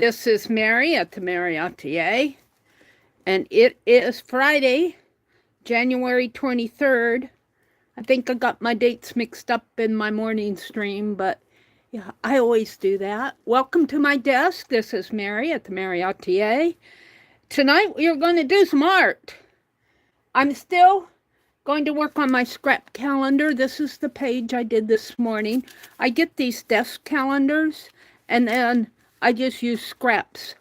This is Meri at the Meri Atelier, and it is Friday, January 23rd. I think I got my dates mixed up in my morning stream, but yeah, I always do that. Welcome to my desk. This is Meri at the Meri Atelier. Tonight we are going to do some art. I'm still going to work on my scrap calendar. This is the page I did this morning. I get these desk calendars, and then I just use scraps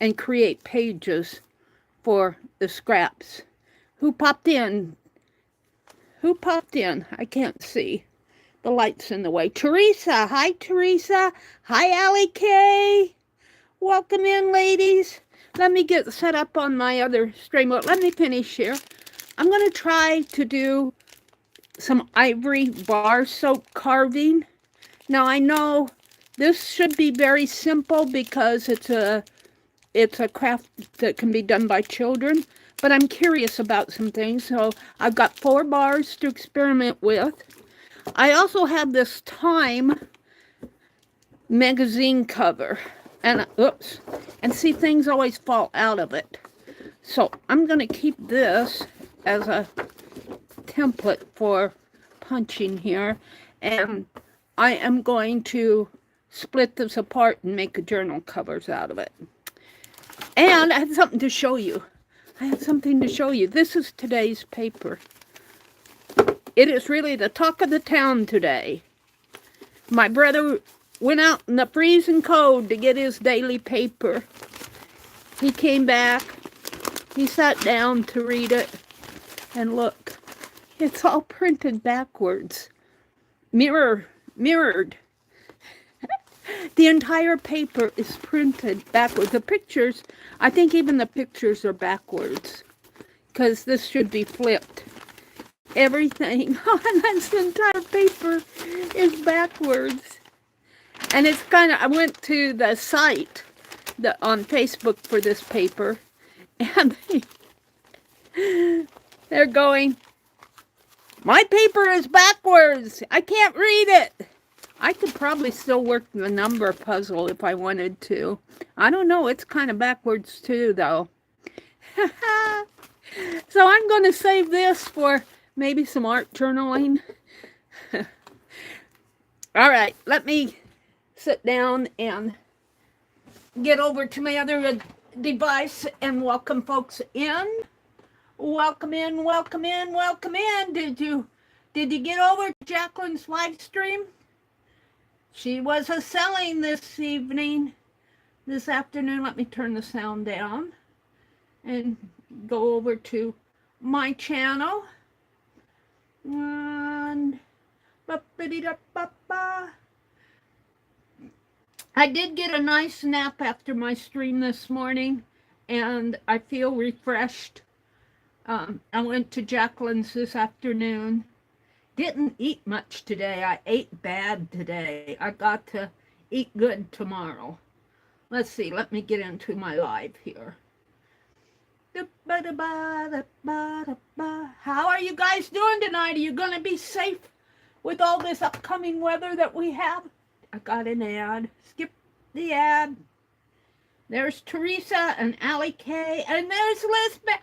and create pages for the scraps. Who popped in? Who popped in? I can't see. The light's in the way. Teresa. Hi, Teresa. Hi, Allie K. Welcome in, ladies. Let me get set up on my other stream. Let me finish here. I'm going to try to do some ivory bar soap carving. Now, I know this should be very simple because it's a craft that can be done by children, but I'm curious about some things, so I've got 4 bars to experiment with. I also have this Time magazine cover, and oops, and see, things always fall out of it. So I'm going to keep this as a template for punching here, and I am going to split this apart and make a journal covers out of it. And I have something to show you. This is today's paper. It is really the talk of the town today. My brother went out in the freezing cold to get his daily paper. He came back. He sat down to read it. And look, it's all printed backwards. Mirrored. The entire paper is printed backwards. The pictures, I think even the pictures are backwards, because this should be flipped. Everything on this entire paper is backwards. And it's kind of, I went to the site on Facebook for this paper, and they're going, my paper is backwards. I can't read it. I could probably still work the number puzzle if I wanted to. I don't know. It's kind of backwards too, though. So I'm going to save this for maybe some art journaling. All right. Let me sit down and get over to my other device and welcome folks in. Welcome in, welcome in, welcome in. Did you get over to Jacqueline's live stream? She was selling this afternoon. Let me turn the sound down and go over to my channel. And I did get a nice nap after my stream this morning, and I feel refreshed. I went to Jacqueline's this afternoon. Didn't eat much today. I ate bad today. I got to eat good tomorrow. Let's see. Let me get into my live here. How are you guys doing tonight? Are you going to be safe with all this upcoming weather that we have? I got an ad. Skip the ad. There's Teresa and Allie K. And there's Lisbeth.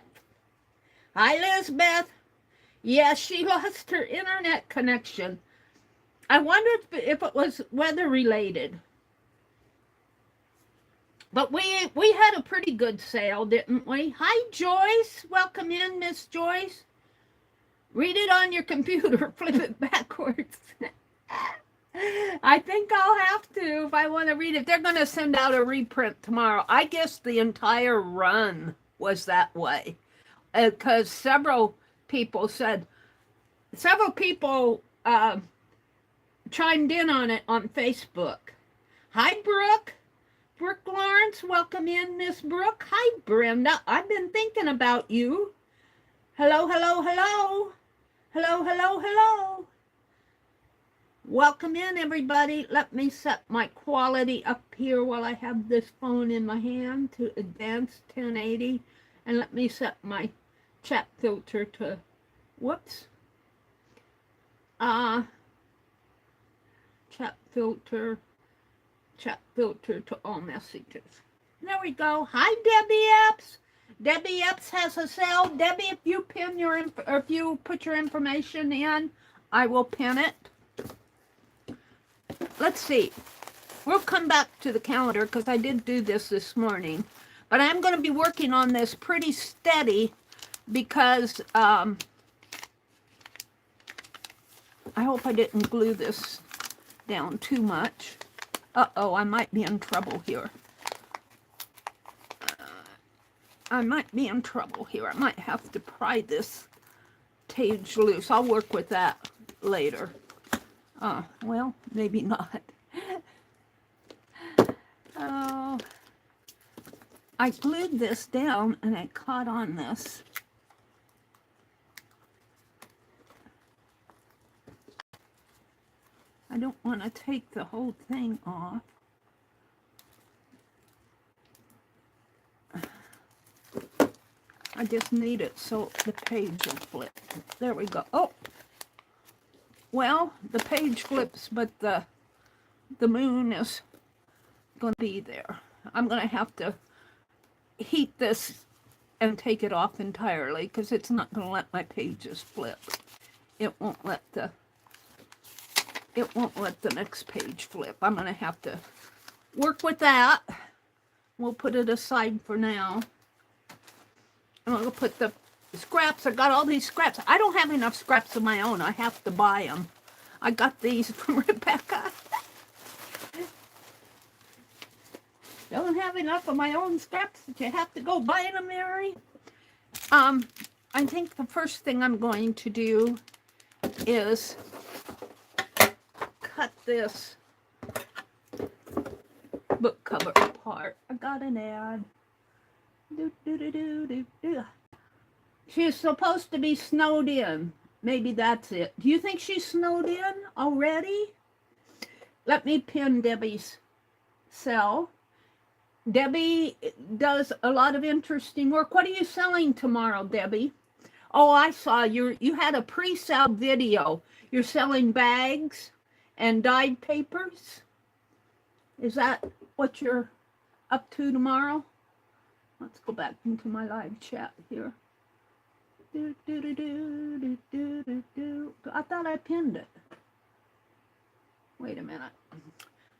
Hi, Lisbeth. Yes, she lost her internet connection. I wonder if it was weather related. But we had a pretty good sale, didn't we? Hi, Joyce. Welcome in, Miss Joyce. Read it on your computer. Flip it backwards. I think I'll have to if I want to read it. They're going to send out a reprint tomorrow. I guess the entire run was that way. Because several people chimed in on it on Facebook. Hi, Brooke. Brooke Lawrence, welcome in, Miss Brooke. Hi, Brenda. I've been thinking about you. Hello, hello, hello. Hello, hello, hello. Welcome in, everybody. Let me set my quality up here while I have this phone in my hand to advanced 1080. And let me set my chat filter to, whoops. Chat filter to all messages. There we go. Hi, Debbie Epps. Debbie Epps has a sale. Debbie, if you pin your or if you put your information in, I will pin it. Let's see. We'll come back to the calendar because I did do this morning. But I'm going to be working on this pretty steady because I hope I didn't glue this down too much. Uh-oh, I might be in trouble here. I might be in trouble here. I might have to pry this page loose. I'll work with that later. Well, maybe not. Oh, I glued this down and it caught on this. I don't want to take the whole thing off. I just need it so the page will flip. There we go. Oh, well, the page flips, but the moon is going to be there. I'm going to have to heat this and take it off entirely because it's not going to let my pages flip. It won't let the next page flip. I'm going to have to work with that. We'll put it aside for now. I'm going to put the scraps. I got all these scraps. I don't have enough scraps of my own. I have to buy them. I got these from Rebecca. Don't have enough of my own scraps that you have to go buy them, Mary. I think the first thing I'm going to do is cut this book cover apart. I got an ad. She's supposed to be snowed in. Maybe that's it. Do you think she's snowed in already? Let me pin Debbie's cell. Debbie does a lot of interesting work. What are you selling tomorrow, Debbie? Oh, I saw you had a pre-sale video. You're selling bags and dyed papers. Is that what you're up to tomorrow? Let's go back into my live chat here. I thought I pinned it. Wait a minute.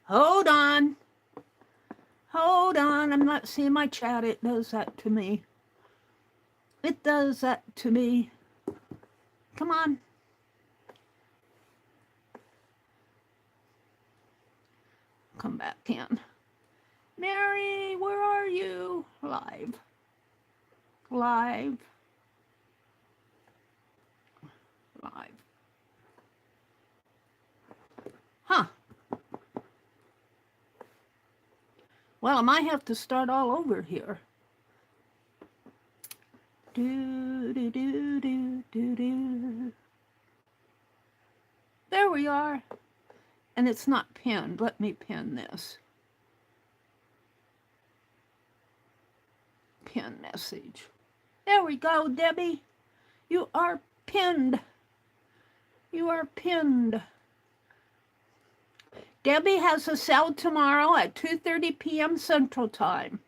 Hold on. Hold on. I'm not seeing my chat. It does that to me. It does that to me. Come on. Come back in. Mary, where are you? Live. Live. Live. Huh. Well, I might have to start all over here. There we are. And it's not pinned. Let me pin this. Pin message. There we go, Debbie. You are pinned. You are pinned. Debbie has a sale tomorrow at 2:30 p.m. Central Time.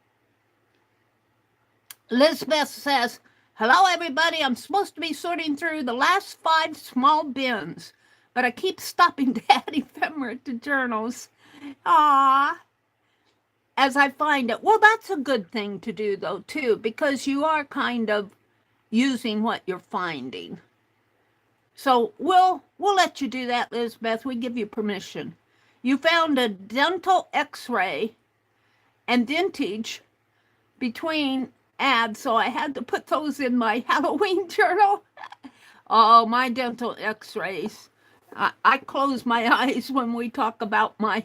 Elizabeth says, hello, everybody. I'm supposed to be sorting through the last 5 small bins, but I keep stopping to add ephemera to journals. Ah, as I find it. Well, that's a good thing to do, though, too, because you are kind of using what you're finding. So we'll let you do that, Elizabeth. We give you permission. You found a dental x-ray and dentage between ads, so I had to put those in my Halloween journal. Oh, my dental x-rays. I close my eyes when we talk about my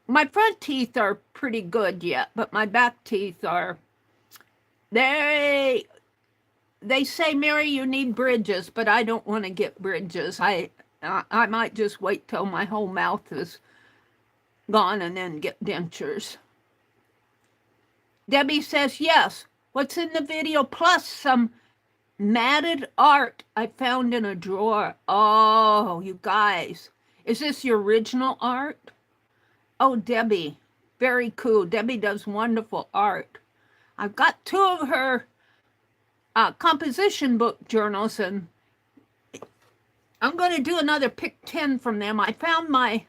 my front teeth are pretty good yet, but my back teeth are, they say, Mary, you need bridges, but I don't want to get bridges. I might just wait till my whole mouth is gone and then get dentures. Debbie says, yes, what's in the video, plus some matted art I found in a drawer. Oh, you guys, is this your original art? Oh, Debbie, very cool. Debbie does wonderful art. I've got 2 of her composition book journals, and I'm going to do another pick 10 from them. I found my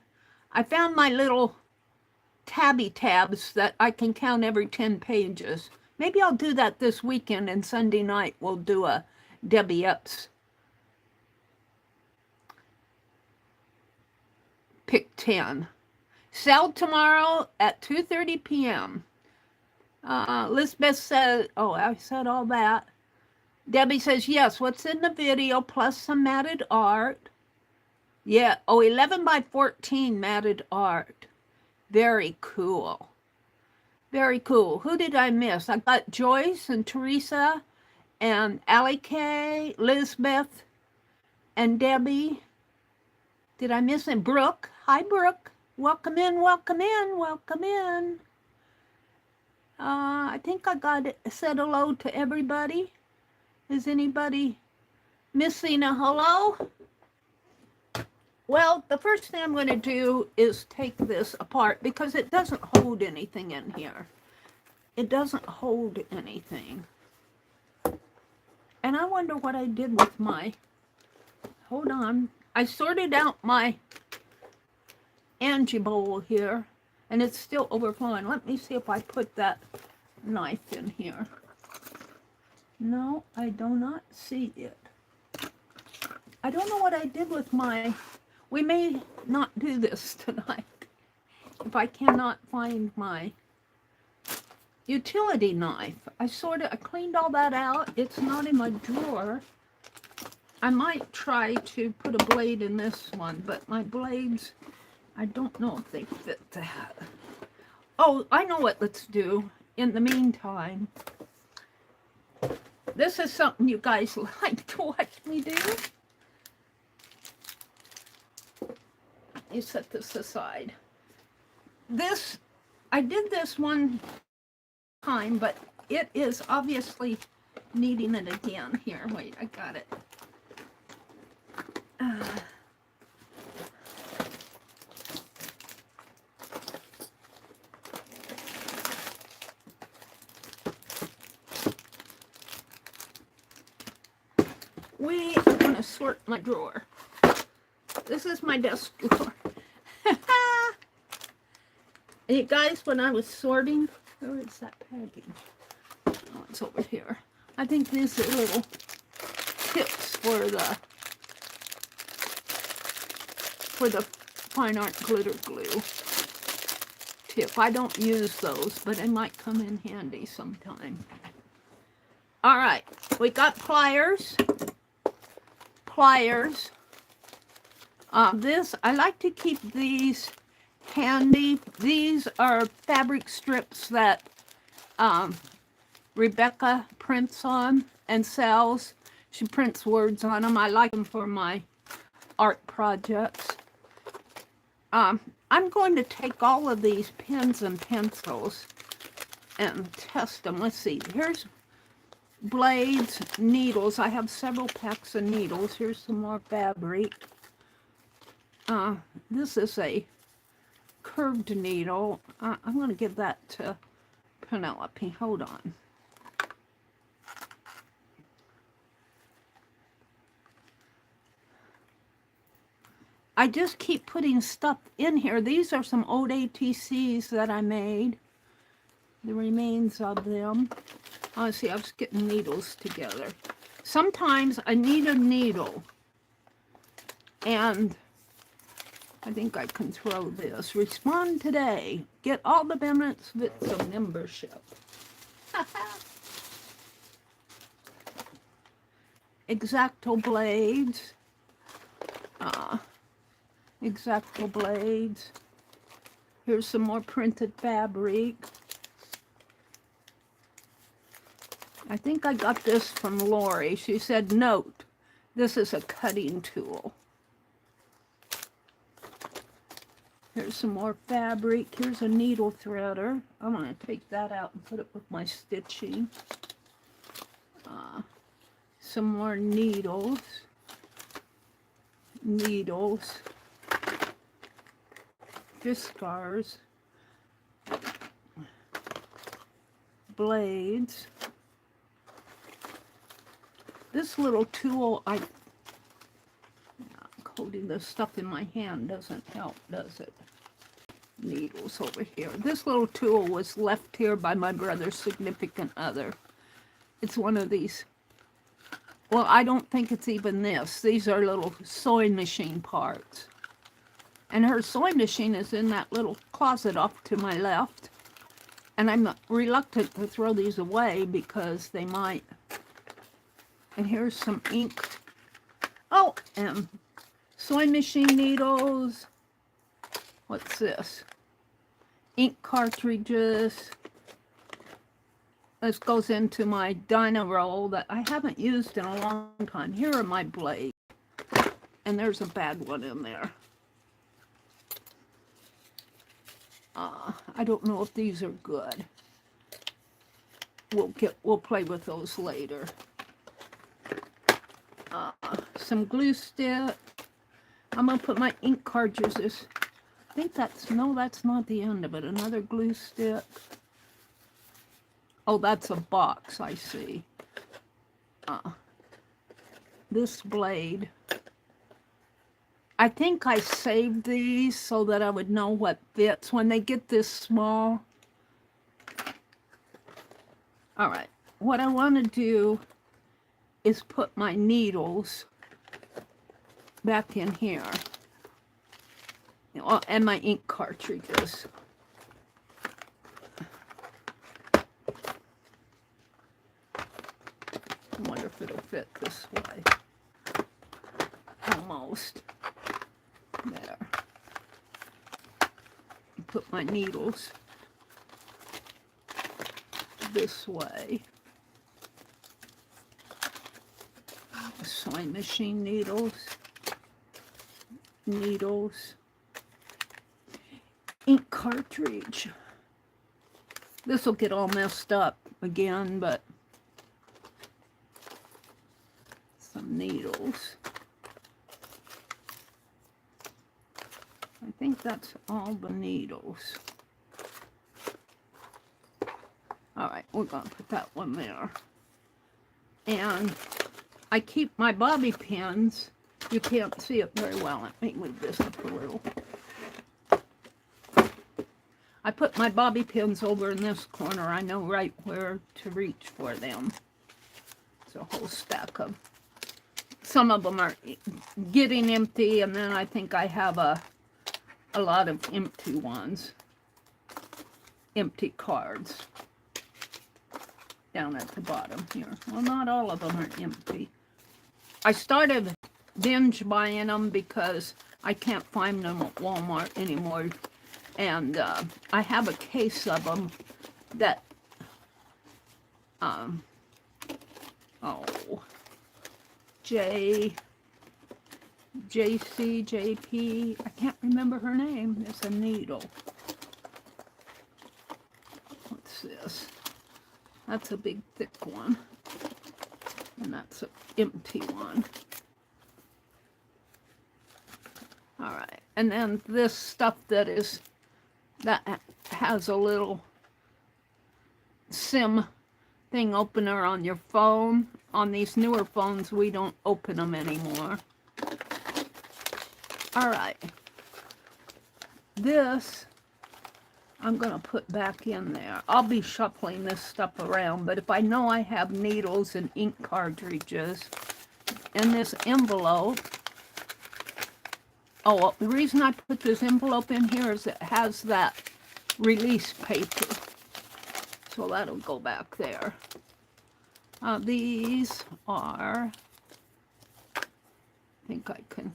little tabby tabs that I can count every 10 pages. Maybe I'll do that this weekend, and Sunday night we'll do a Debbie Epps pick 10. Sell tomorrow at 2:30 p.m. Lisbeth says, oh, I said all that. Debbie says, yes, what's in the video plus some matted art. Yeah, oh, 11 by 14 matted art. Very cool. Very cool. Who did I miss? I got Joyce and Teresa and Allie Kay, Lisbeth, and Debbie. Did I miss it? Brooke. Hi, Brooke. Welcome in, welcome in, welcome in. I think I said hello to everybody. Is anybody missing a hello? Well, the first thing I'm going to do is take this apart because it doesn't hold anything in here. It doesn't hold anything. And I wonder what I did with my, hold on. I sorted out my Angie bowl here, and it's still overflowing. Let me see if I put that knife in here. No, I do not see it. I don't know what I did with my, we may not do this tonight if I cannot find my utility knife. I cleaned all that out. It's not in my drawer. I might try to put a blade in this one, but my blades, I don't know if they fit that. Oh, I know what let's do in the meantime. This is something you guys like to watch me do. You set this aside. This, I did this one time, but it is obviously needing it again. Here, wait, I got it. I'm going to sort my drawer. This is my desk drawer. And you guys, when I was sorting, where is that package? Oh, it's over here. I think these are little tips for the fine art glitter glue tip. I don't use those, but they might come in handy sometime. All right, we got pliers. Pliers. I like to keep these handy. These are fabric strips that Rebecca prints on and sells. She prints words on them. I like them for my art projects. I'm going to take all of these pens and pencils and test them. Let's see. Here's blades, needles. I have several packs of needles. Here's some more fabric. This is a curved needle. I'm going to give that to Penelope. Hold on. I just keep putting stuff in here. These are some old ATCs that I made. The remains of them. See, I was getting needles together. Sometimes I need a needle. And I think I can throw this. Respond today. Get all the benefits of membership. X-Acto blades. X-Acto blades. Here's some more printed fabric. I think I got this from Lori. She said, note, this is a cutting tool. Here's some more fabric. Here's a needle threader. I'm going to take that out and put it with my stitching. Some more needles. fish scars, blades. This little tool, holding this stuff in my hand doesn't help, does it? Needles over here. This little tool was left here by my brother's significant other. It's one of these. Well, I don't think it's even this. These are little sewing machine parts. And her sewing machine is in that little closet off to my left. And I'm reluctant to throw these away because they might. And here's some ink. Oh, and sewing machine needles. What's this? Ink cartridges. This goes into my Dyna roll that I haven't used in a long time. Here are my blades. And there's a bad one in there. I don't know if these are good. We'll play with those later. Some glue stick. I'm gonna put my ink cartridges. I think that's not the end of it. Another glue stick. Oh, that's a box, I see. This blade. I think I saved these so that I would know what fits when they get this small. All right, what I want to do is put my needles back in here. And my ink cartridges. I wonder if it'll fit this way. Almost. There. Put my needles this way. Sewing machine needles. Ink cartridge. This will get all messed up again, but some needles. I think that's all the needles. All right, we're gonna put that one there. And I keep my bobby pins. You can't see it very well. Let me move this up a little. I put my bobby pins over in this corner. I know right where to reach for them. It's a whole stack of. Some of them are getting empty, and then I think I have a lot of empty ones. Empty cards. Down at the bottom here. Well, not all of them are empty. I started binge buying them because I can't find them at Walmart anymore. And I have a case of them that, JP, I can't remember her name. It's a needle. What's this? That's a big thick one. And that's an empty one. All right. And then this stuff that has a little SIM thing opener on your phone. On these newer phones, we don't open them anymore. All right. This I'm going to put back in there. I'll be shuffling this stuff around, but if I know I have needles and ink cartridges in this envelope. Oh, well, the reason I put this envelope in here is it has that release paper. So that'll go back there. These are, I think I can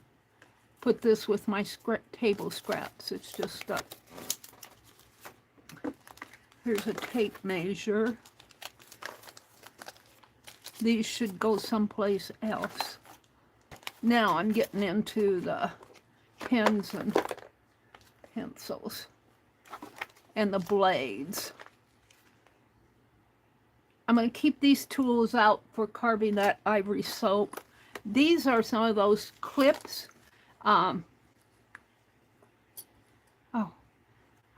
put this with my table scraps. It's just here's a tape measure. These should go someplace else. Now I'm getting into the pens and pencils and the blades. I'm going to keep these tools out for carving that ivory soap. These are some of those clips. Oh,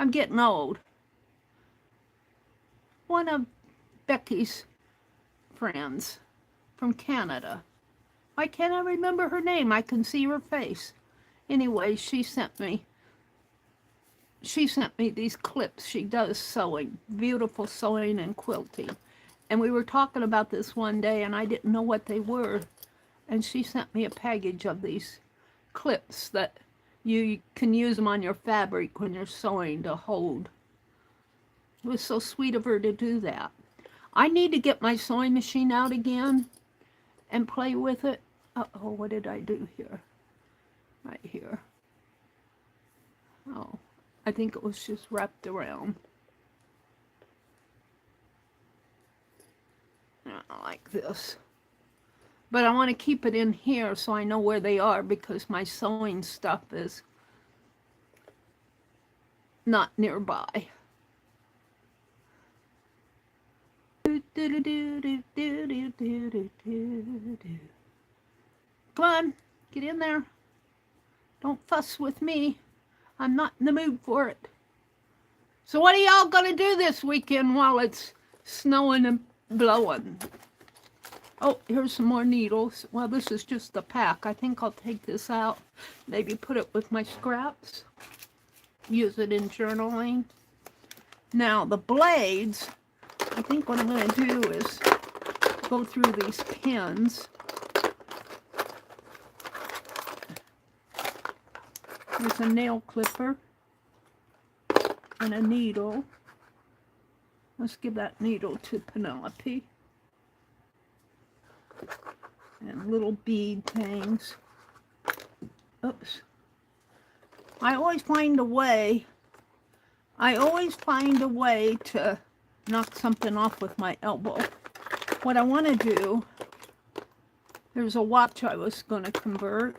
I'm getting old. One of Becky's friends from Canada. Why can't I remember her name? I can see her face. Anyway, she sent me these clips. She does sewing, beautiful sewing and quilting. And we were talking about this one day, and I didn't know what they were. And she sent me a package of these clips that you can use them on your fabric when you're sewing to hold. It was so sweet of her to do that. I need to get my sewing machine out again and play with it. Uh-oh, what did I do here? Right here. Oh, I think it was just wrapped around. Like this. But I want to keep it in here so I know where they are, because my sewing stuff is not nearby. Come on, get in there. Don't fuss with me. I'm not in the mood for it. So what are y'all gonna do this weekend while it's snowing and blowing? Oh, here's some more needles. Well, this is just the pack. I think I'll take this out, maybe put it with my scraps, use it in journaling. Now, the blades, I think what I'm going to do is go through these pins. There's a nail clipper and a needle. Let's give that needle to Penelope. And little bead things. Oops. I always find a way to knock something off with my elbow. What I want to do, there's a watch I was going to convert.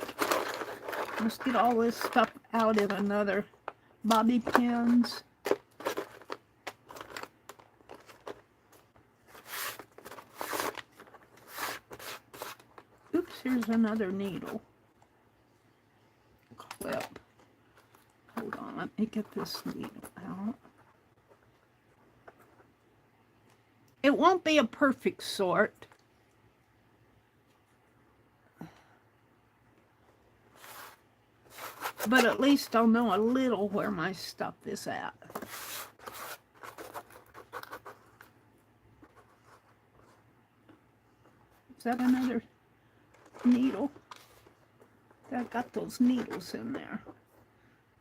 Let's get all this stuff out in another. Bobby pins. Oops, here's another needle. Clip. Hold on, let me get this needle out. It won't be a perfect sort. But at least I'll know a little where my stuff is at. Is that another needle? I got those needles in there.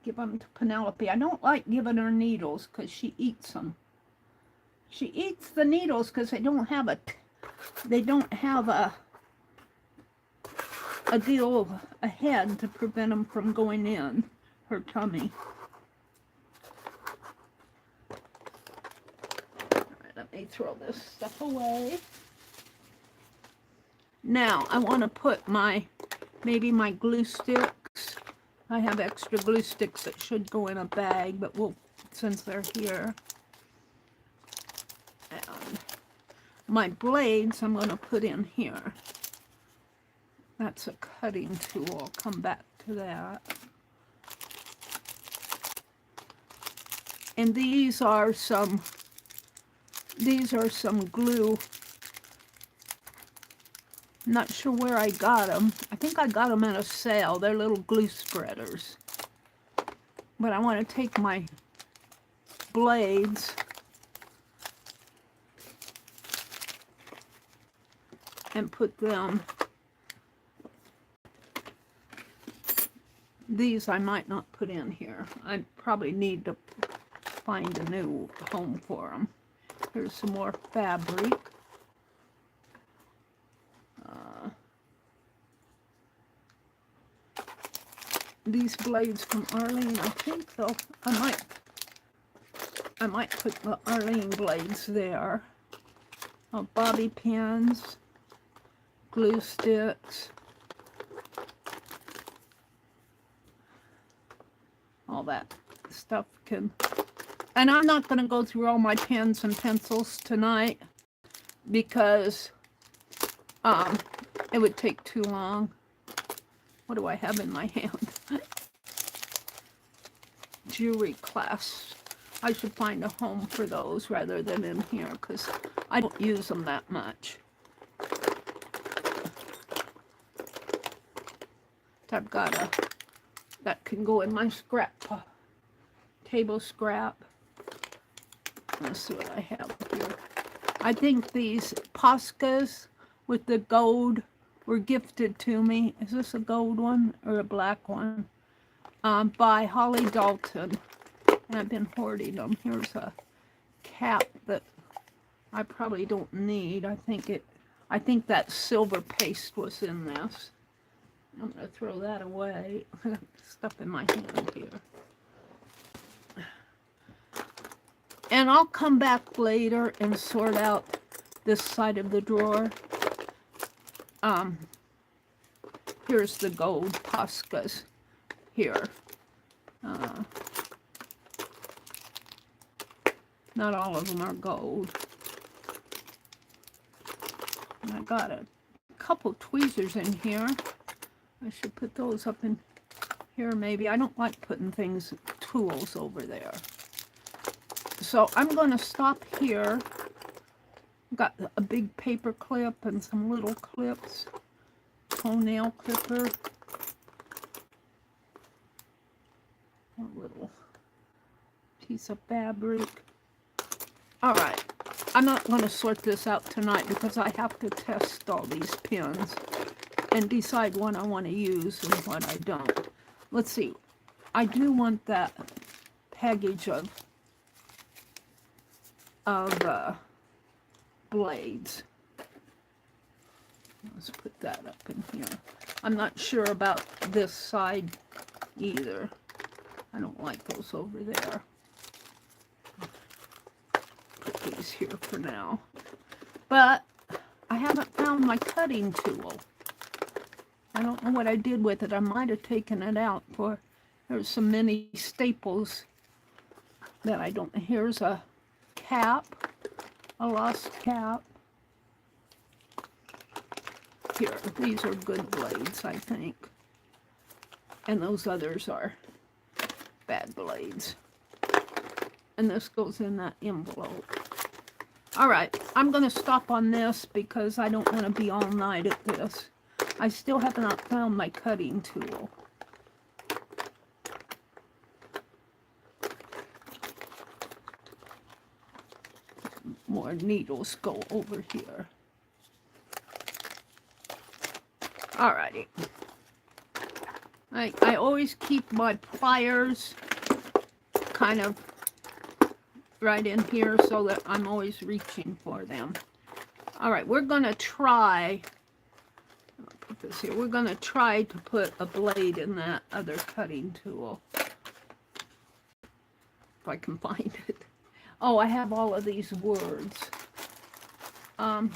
Give them to Penelope. I don't like giving her needles because she eats them. She eats the needles because they don't have a deal of a head to prevent them from going in her tummy. All right, let me throw this stuff away. Now I want to put maybe my glue sticks. I have extra glue sticks that should go in a bag, but since they're here. And my blades I'm going to put in here. That's a cutting tool. I'll come back to that. And these are some glue. I'm not sure where I got them. I think I got them at a sale. They're little glue spreaders. But I want to take my blades and put them. These I might not put in here. I probably need to find a new home for them. Here's some more fabric. These blades from Arlene, I think I might put the Arlene blades there. Bobby pins, glue sticks, all that stuff can. And I'm not going to go through all my pens and pencils tonight because it would take too long. What do I have in my hand? Jewelry clasps. I should find a home for those rather than in here because I don't use them that much. I've got a, that can go in my scrap, table scrap. Let's see what I have here. I think these Poscas with the gold were gifted to me. Is this a gold one or a black one? By Holly Dalton. And I've been hoarding them. Here's a cap that I probably don't need. I think that silver paste was in this. I'm going to throw that away. Stuff in my hand here. And I'll come back later and sort out this side of the drawer. Here's the gold Poscas here. Not all of them are gold. And I got a couple tweezers in here. I should put those up in here maybe. I don't like putting tools over there. So I'm going to stop here. Got a big paper clip and some little clips. Toenail clipper. A little piece of fabric. All right. I'm not going to sort this out tonight because I have to test all these pins and decide what I want to use and what I don't. Let's see. I do want that package of blades. Let's put that up in here. I'm not sure about this side either. I don't like those over there. Put these here for now. But I haven't found my cutting tool. I don't know what I did with it. I might have taken it out for, there's some mini staples that I don't, here's a cap, a lost cap. Here, these are good blades, I think. And those others are bad blades. And this goes in that envelope. All right, I'm going to stop on this because I don't want to be all night at this. I still have not found my cutting tool. More needles go over here. Alrighty. I always keep my pliers kind of right in here so that I'm always reaching for them. Alright, we're going to try, I'll put this here, we're going to try to put a blade in that other cutting tool. If I can find it. Oh, I have all of these words. I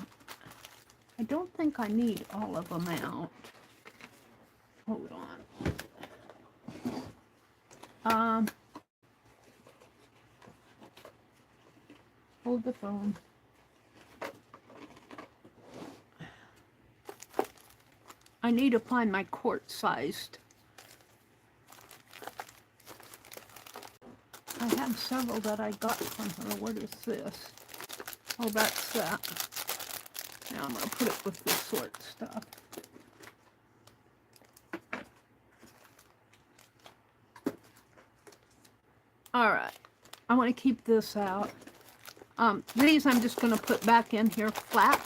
don't think I need all of them out. Hold on. Hold the phone. I need to find my quart-sized. I have several that I got from her. What is this? Oh, that's that. Now I'm going to put it with the sort stuff. Alright. I want to keep this out. These I'm just going to put back in here flat.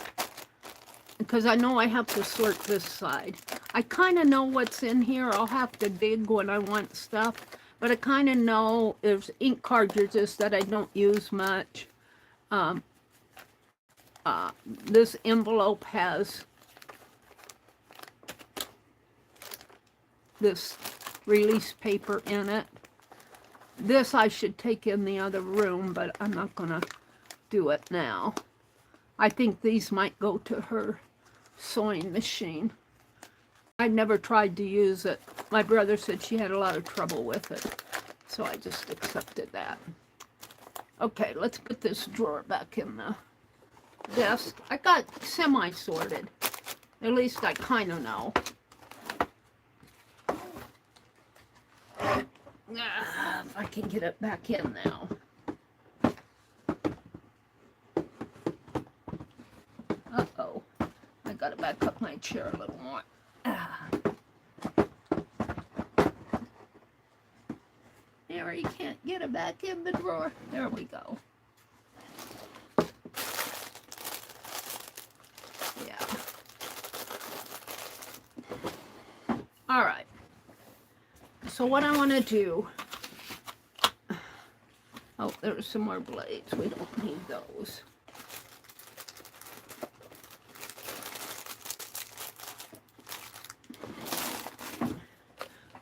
Because I know I have to sort this side. I kind of know what's in here. I'll have to dig when I want stuff. But I kind of know there's ink cartridges that I don't use much. This envelope has this release paper in it. This I should take in the other room, but I'm not going to do it now. I think these might go to her sewing machine. I never tried to use it. My brother said she had a lot of trouble with it, so I just accepted that. Okay, let's put this drawer back in the desk. I got semi-sorted. At least I kind of know. If I can get it back in now. gotta back up my chair a little more. There, you can't get it back in the drawer. There we go. Yeah. All right. So what I want to do... Oh, there's some more blades. We don't need those.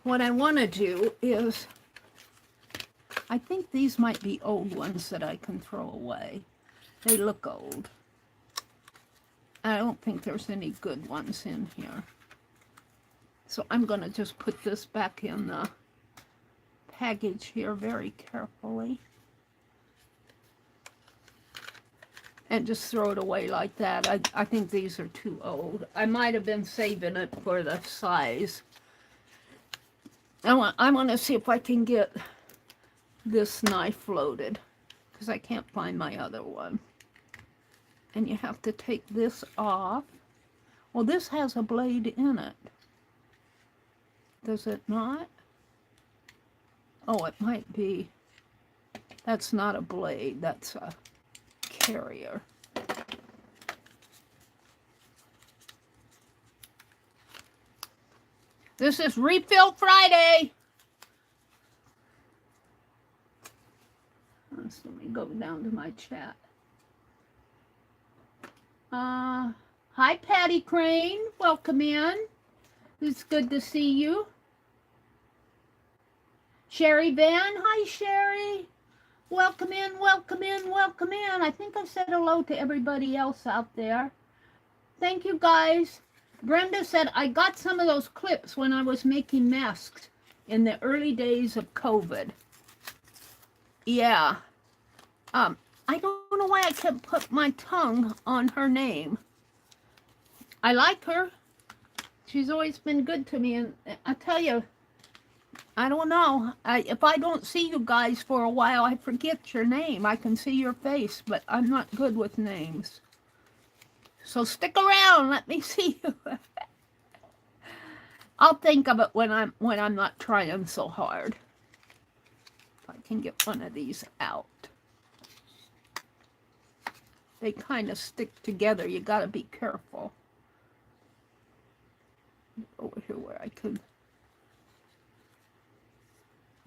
What I want to do is... I think these might be old ones that I can throw away. They look old. I don't think there's any good ones in here. So I'm going to just put this back in the package here very carefully. And just throw it away like that. I think these are too old. I might have been saving it for the size. I want to see if I can get this knife loaded, because I can't find my other one. And you have to take this off. Well, this has a blade in it. Does it not? Oh, it might be. That's not a blade. That's a carrier. This is Refill Friday. Let me go down to my chat. Hi, Patty Crane. Welcome in. It's good to see you. Sherry Van. Hi, Sherry. Welcome in, welcome in, welcome in. I think I said hello to everybody else out there. Thank you, guys. Brenda said, I got some of those clips when I was making masks in the early days of COVID. Yeah. I don't know why I can't put my tongue on her name. I like her. She's always been good to me, and I tell you, I don't know. If I don't see you guys for a while, I forget your name. I can see your face, but I'm not good with names. So stick around. Let me see you. I'll think of it when I'm not trying so hard. If I can get one of these out. They kind of stick together. You got to be careful. Over here where I could.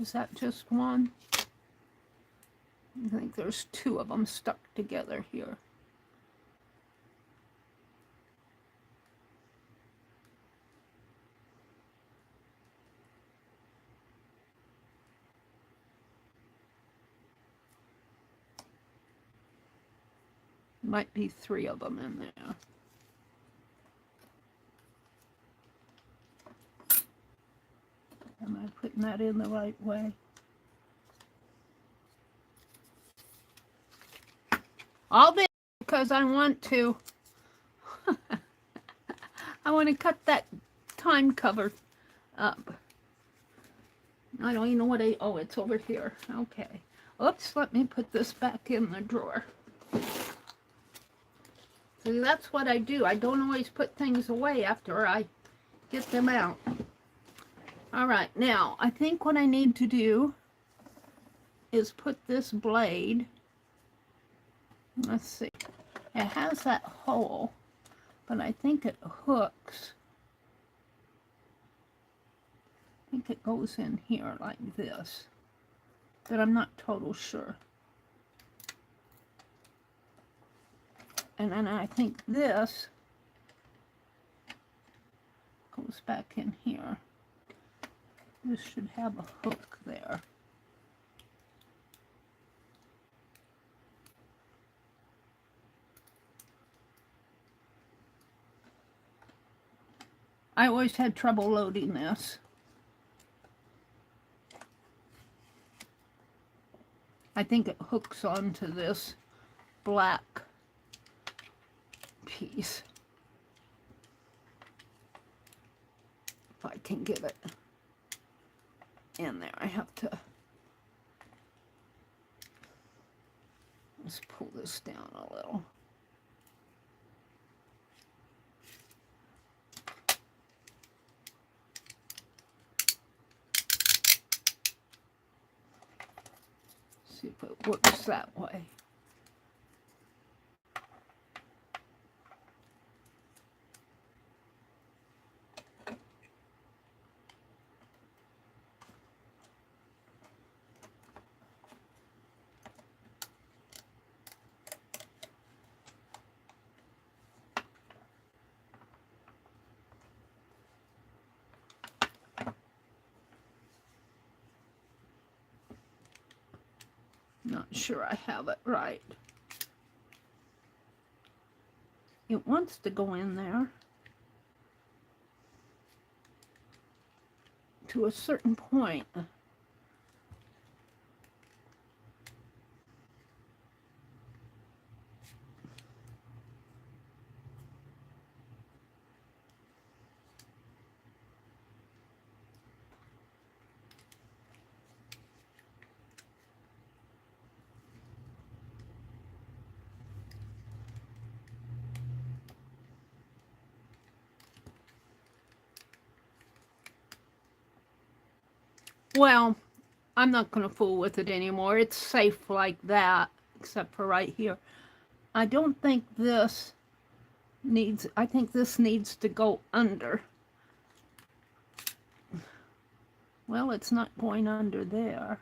Is that just one? I think there's two of them stuck together here. Might be three of them in there. Am I putting that in the right way? All this because I want to. I want to cut that time cover up. I don't even know what oh, it's over here. Okay. Oops, let me put this back in the drawer. See, that's what I do. I don't always put things away after I get them out. All right, now, I think what I need to do is put this blade, let's see, it has that hole, but I think it hooks. I think it goes in here like this, but I'm not total sure. And then I think this goes back in here. This should have a hook there. I always had trouble loading this. I think it hooks onto this black piece. If I can get it in there, I have to let's pull this down a little. See if it works that way. Not sure I have it right. It wants to go in there to a certain point. Well, I'm not going to fool with it anymore. It's safe like that, except for right here. I don't think this needs, I think this needs to go under. Well, it's not going under there.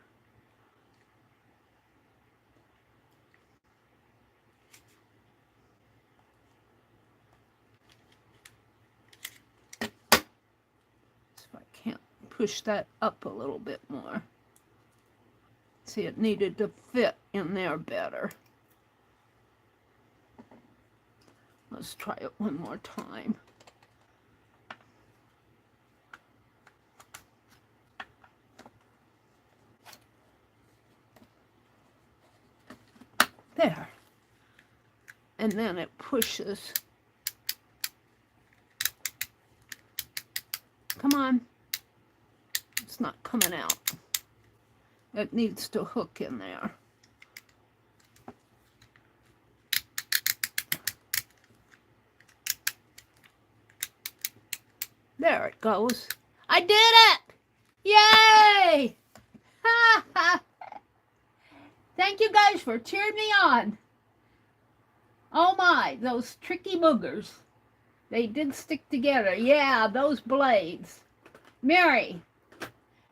Push that up a little bit more. See, it needed to fit in there better. Let's try it one more time. There. And then it pushes. Come on. It's not coming out. It needs to hook in there. There it goes. I did it! Yay! Thank you guys for cheering me on. Oh my, those tricky boogers. They did stick together. Yeah, those blades.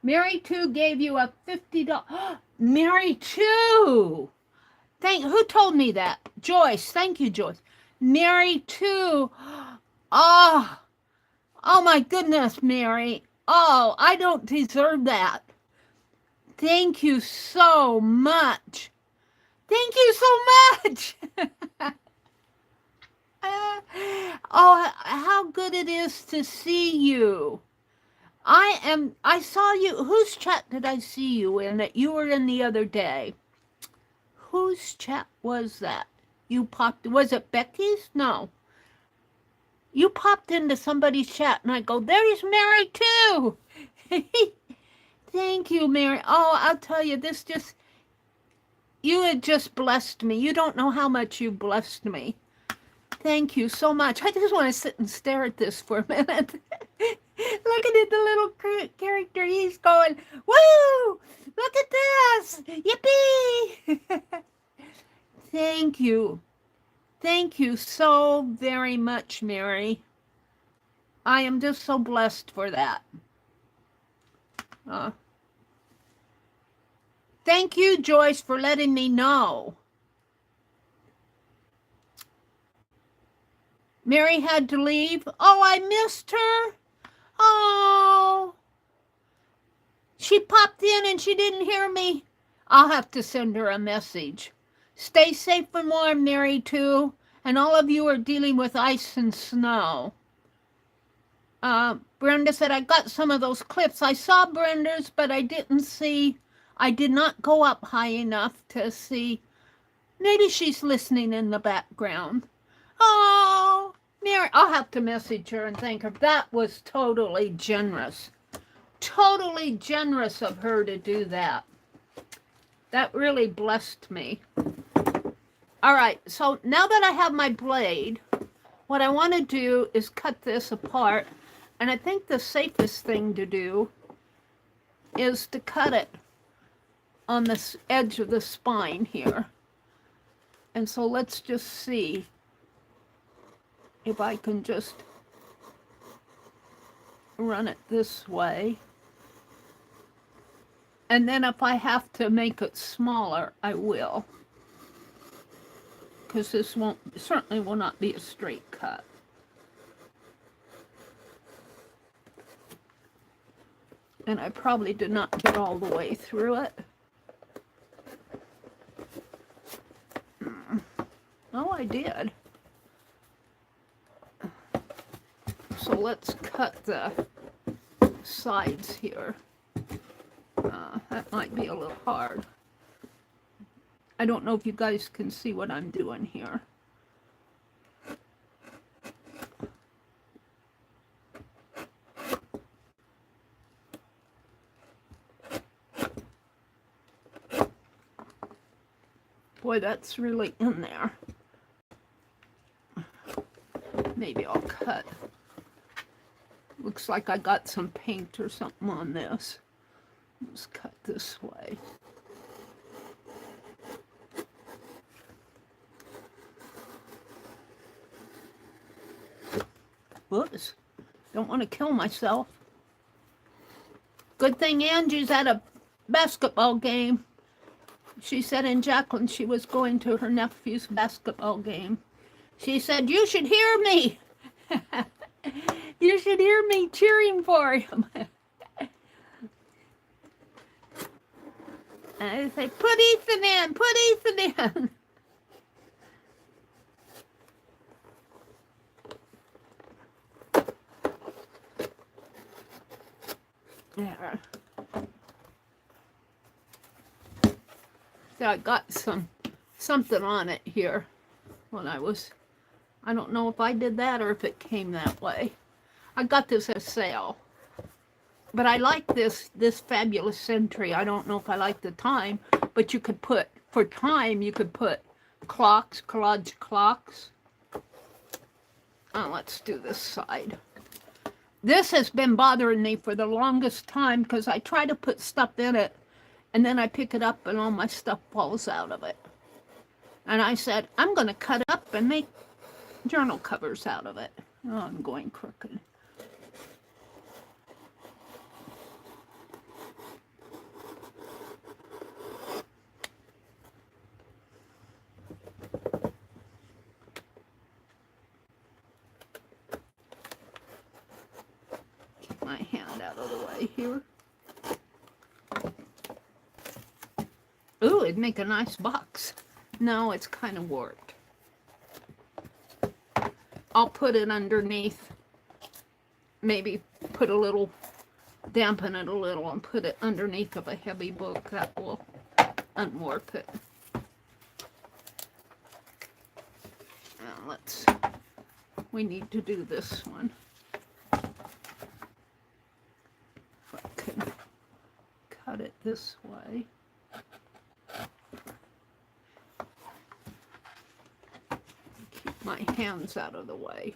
Meri 2 gave you a $50. Meri 2! Who told me that? Joyce. Thank you, Joyce. Meri 2. Oh my goodness, Meri. Oh, I don't deserve that. Thank you so much. Thank you so much. Oh, how good it is to see you. I saw you. Whose chat did I see you in that you were in the other day? Whose chat was that? You popped, was it Becky's? No. You popped into somebody's chat and I go, there's Meri too. Thank you, Meri. Oh, I'll tell you, you had just blessed me. You don't know how much you blessed me. Thank you so much. I just want to sit and stare at this for a minute. Looking at the little character, he's going, woo! Look at this! Yippee! Thank you. Thank you so very much, Meri. I am just so blessed for that. Thank you, Joyce, for letting me know. Meri had to leave. Oh, I missed her. Oh. She popped in and she didn't hear me. I'll have to send her a message. Stay safe and warm, Meri, too. And all of you are dealing with ice and snow. Brenda said, I got some of those clips. I saw Brenda's, but I did not go up high enough to see. Maybe she's listening in the background. Oh, Meri, I'll have to message her and thank her. That was totally generous. Totally generous of her to do that. That really blessed me. All right, so now that I have my blade, what I want to do is cut this apart. And I think the safest thing to do is to cut it on this edge of the spine here. And so let's just see if I can just run it this way. And then if I have to make it smaller, I will. Because this certainly will not be a straight cut. And I probably did not get all the way through it. Oh, I did. So let's cut the sides here. That might be a little hard. I don't know if you guys can see what I'm doing here. Boy, that's really in there. Maybe I'll cut. Looks like I got some paint or something on this. Let's cut this way. Whoops. Don't want to kill myself. Good thing Angie's at a basketball game. She said in Jacqueline she was going to her nephew's basketball game. She said, "You should hear me." You should hear me cheering for him. I say, put Ethan in, put Ethan in. There. So I got something on it here when I don't know if I did that or if it came that way. I got this at a sale. But I like this fabulous century. I don't know if I like the time, but you could put, for time, you could put clocks, collage clocks. Let's do this side. This has been bothering me for the longest time because I try to put stuff in it and then I pick it up and all my stuff falls out of it. And I said, I'm going to cut it up and make journal covers out of it. Oh, I'm going crooked. My hand out of the way here. Ooh, it'd make a nice box. No, it's kind of warped. I'll put it underneath. Maybe put a little, dampen it a little and put it underneath of a heavy book. That will unwarp it. Now we need to do this one. Cut it this way. Keep my hands out of the way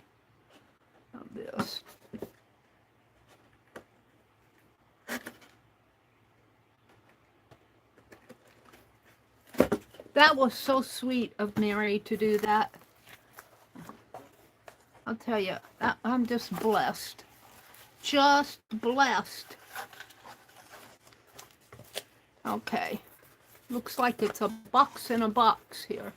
of this. That was so sweet of Meri to do that. I'll tell you, I'm just blessed. Just blessed. Okay, looks like it's a box in a box here.